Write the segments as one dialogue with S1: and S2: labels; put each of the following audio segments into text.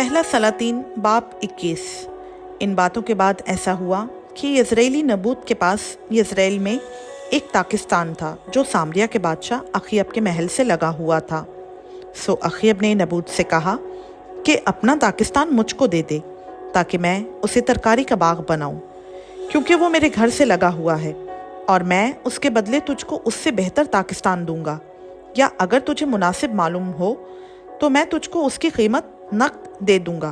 S1: पहला सलातीन बाब 21। इन बातों के बाद ऐसा हुआ कि इजराइली नबूत के पास इजराइल में एक ताकिस्तान था जो सामरिया के बादशाह अखीब के महल से लगा हुआ था। सो अखीब ने नबूत से कहा कि अपना ताकिस्तान मुझको दे दे ताकि मैं उसे तरकारी का बाग बनाऊं, क्योंकि वो मेरे घर से लगा हुआ है और मैं उसके बदले तुझको उससे बेहतर ताकिस्तान दूंगा, या अगर तुझे मुनासिब मालूम हो तो मैं तुझको उसकी कीमत नक़द दे दूंगा।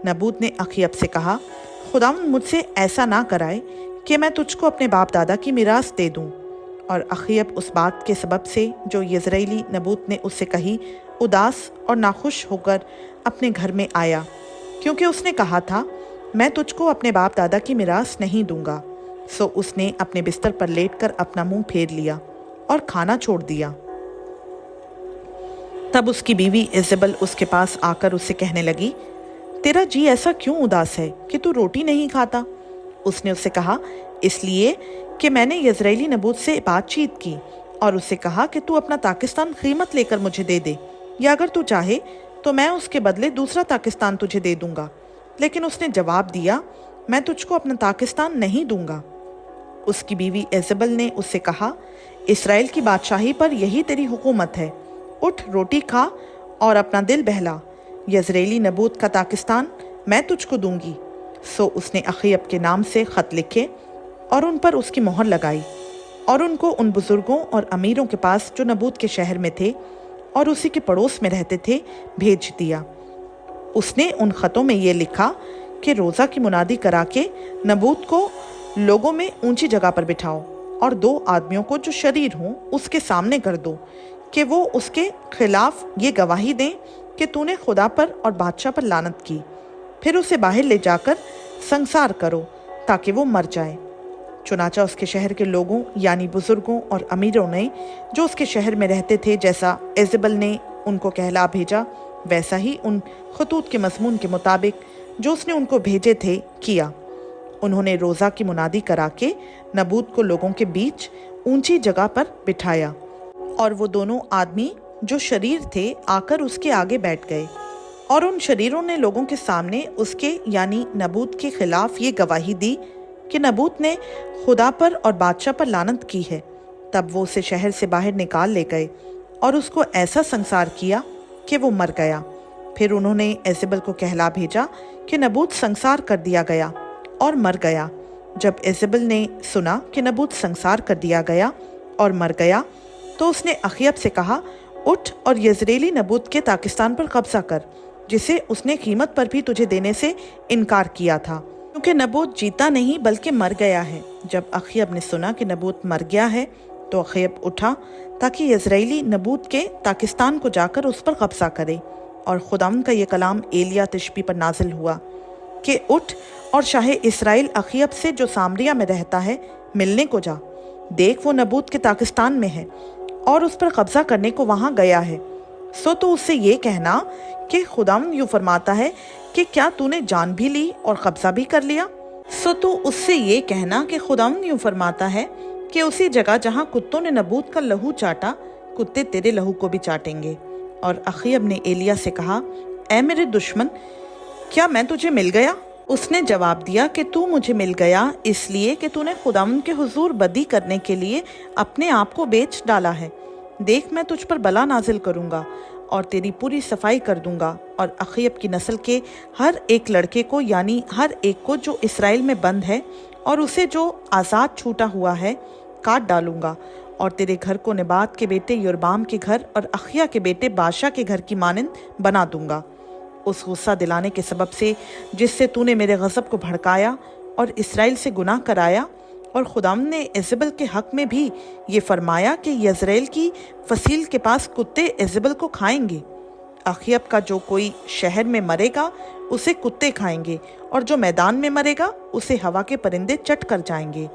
S1: नबूत ने अखीब से कहा, खुदावंद मुझसे ऐसा ना कराए कि मैं तुझको अपने बाप दादा की मीरास दे दूं। और अखीब उस बात के सबब से जो इजराइली नबूत ने उससे कही उदास और नाखुश होकर अपने घर में आया, क्योंकि उसने कहा था मैं तुझको अपने बाप दादा की मीरास नहीं दूंगा। सो उसने अपने बिस्तर पर लेटकर अपना मुंह फेर लिया और खाना छोड़ दिया। तब उसकी बीवी इजेबल उसके पास आकर उससे कहने लगी, तेरा जी ऐसा क्यों उदास है कि तू रोटी नहीं खाता? उसने उससे कहा, इसलिए कि मैंने इजराइली नबूत से बातचीत की और उससे कहा कि तू अपना ताकिस्तान कीमत लेकर मुझे दे दे, या अगर तू चाहे तो मैं उसके बदले दूसरा ताकिस्तान तुझे दे दूंगा। लेकिन उसने जवाब दिया, मैं तुझको अपना ताकिस्तान नहीं दूंगा। उसकी बीवी इजेबल ने उससे कहा, इसराइल की बादशाही पर यही तेरी हुकूमत है, उठ रोटी खा और अपना दिल बहला। इजराइली नबूत का ताकिस्तान मैं तुझको दूंगी। सो उसने अखीब के नाम से ख़त लिखे और उन पर उसकी मोहर लगाई और उनको उन बुजुर्गों और अमीरों के पास जो नबूत के शहर में थे और उसी के पड़ोस में रहते थे भेज दिया। उसने उन ख़तों में ये लिखा कि रोज़ा की मुनादी करा के नबूत को लोगों में ऊंची जगह पर बिठाओ और 2 आदमियों को जो शरीर हों उसके सामने कर दो कि वो उसके खिलाफ ये गवाही दें कि तूने खुदा पर और बादशाह पर लानत की। फिर उसे बाहर ले जाकर संसार करो ताकि वो मर जाए। चुनाचा उसके शहर के लोगों यानी बुजुर्गों और अमीरों ने जो उसके शहर में रहते थे, जैसा इजेबल ने उनको कहला भेजा, वैसा ही उन खतूत के मज़मून के मुताबिक जो उसने उनको भेजे थे किया। उन्होंने रोज़ा की मुनादी करा के नबूत को लोगों के बीच ऊंची जगह पर बिठाया और वो दोनों आदमी जो शरीर थे आकर उसके आगे बैठ गए और उन शरीरों ने लोगों के सामने उसके यानी नबूत के खिलाफ ये गवाही दी कि नबूत ने खुदा पर और बादशाह पर लानत की है। तब वो उसे शहर से बाहर निकाल ले गए और उसको ऐसा संसार किया कि वो मर गया। फिर उन्होंने इजेबल को कहला भेजा कि नबूत संसार कर दिया गया और मर गया। जब इजेबल ने सुना कि नबूत संसार कर दिया गया और मर गया तो उसने अखीब से कहा, उठ और इजराइली नबूत के ताकिस्तान पर कब्जा कर, जिसे उसने कीमत पर भी तुझे देने से इनकार किया था, क्योंकि नबूत जीता नहीं बल्कि मर गया है। जब अखीब ने सुना कि नबूत मर गया है तो अखीब उठा ताकि इजराइली नबूत के ताकिस्तान को जाकर उस पर कब्जा करे। और खुदावंद का ये कलाम एलिया तिशबी पर नाजिल हुआ कि उठ और शाह इसराइल अखीब से जो सामरिया में रहता है मिलने को जा। देख वो नबूत के ताकिस्तान में है और उस पर कब्जा करने को वहां गया है। सो तो उससे ये कहना कि खुदावंद यूं फरमाता है कि क्या तूने जान भी ली और कब्जा भी कर लिया? सो तो उससे ये कहना कि खुदावंद यूं फरमाता है कि उसी जगह जहां कुत्तों ने नबूत का लहू चाटा, कुत्ते तेरे लहू को भी चाटेंगे। और अखीब ने एलिया से कहा, ऐ मेरे दुश्मन, क्या मैं तुझे मिल गया? उसने जवाब दिया कि तू मुझे मिल गया इसलिए कि तूने खुदावंद के हुजूर बदी करने के लिए अपने आप को बेच डाला है। देख मैं तुझ पर बला नाजिल करूंगा और तेरी पूरी सफाई कर दूंगा और अखीब की नस्ल के हर एक लड़के को यानी हर एक को जो इसराइल में बंद है और उसे जो आज़ाद छूटा हुआ है काट डालूंगा और तेरे घर को नबात के बेटे योरबाम के घर और अखिया के बेटे बादशाह के घर की मानंद बना दूंगा। उस गुस्सा दिलाने के सबब से जिससे तूने मेरे गज़ब को भड़काया और इसराइल से गुनाह कराया। और खुदावंद ने इजेबल के हक में भी ये फरमाया कि यज़रेल की फसील के पास कुत्ते इजेबल को खाएंगे। अखीब का जो कोई शहर में मरेगा उसे कुत्ते खाएंगे और जो मैदान में मरेगा उसे हवा के परिंदे चट कर जाएंगे,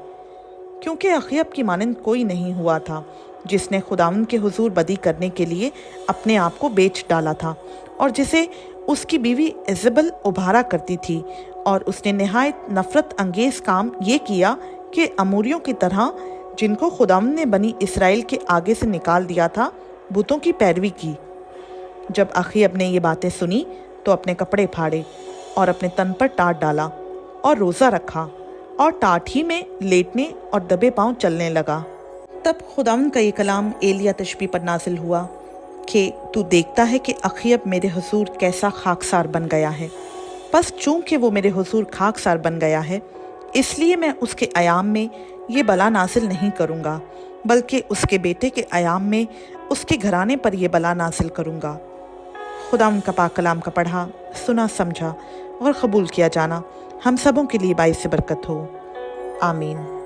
S1: क्योंकि अखीब की मानंद कोई नहीं हुआ था जिसने खुदावंद के हुजूर बदी करने के लिए अपने आप को बेच डाला था और जिसे उसकी बीवी इजेबल उभारा करती थी। और उसने निहायत नफरत अंगेज काम ये किया कि अमूरियों की तरह जिनको खुदावंद ने बनी इसराइल के आगे से निकाल दिया था, बुतों की पैरवी की। जब अखीब ने ये बातें सुनी तो अपने कपड़े फाड़े और अपने तन पर टाट डाला और रोज़ा रखा और टाट ही में लेटने और दबे पांव चलने लगा। तब खुदावंद का ये कलाम एलिया तशबी पर नाजिल हुआ कि तू देखता है कि अखीब मेरे हुजूर कैसा खाकसार बन गया है। बस चूंकि वो मेरे हुजूर खाकसार बन गया है, इसलिए मैं उसके अयाम में ये बला नाजिल नहीं करूँगा, बल्कि उसके बेटे के अयाम में उसके घराने पर यह बला नाजिल करूँगा। खुदावंद का पाक कलाम का पढ़ा, सुना, समझा और कबूल किया जाना हम सबों के लिए बाइस बरकत हो। आमीन।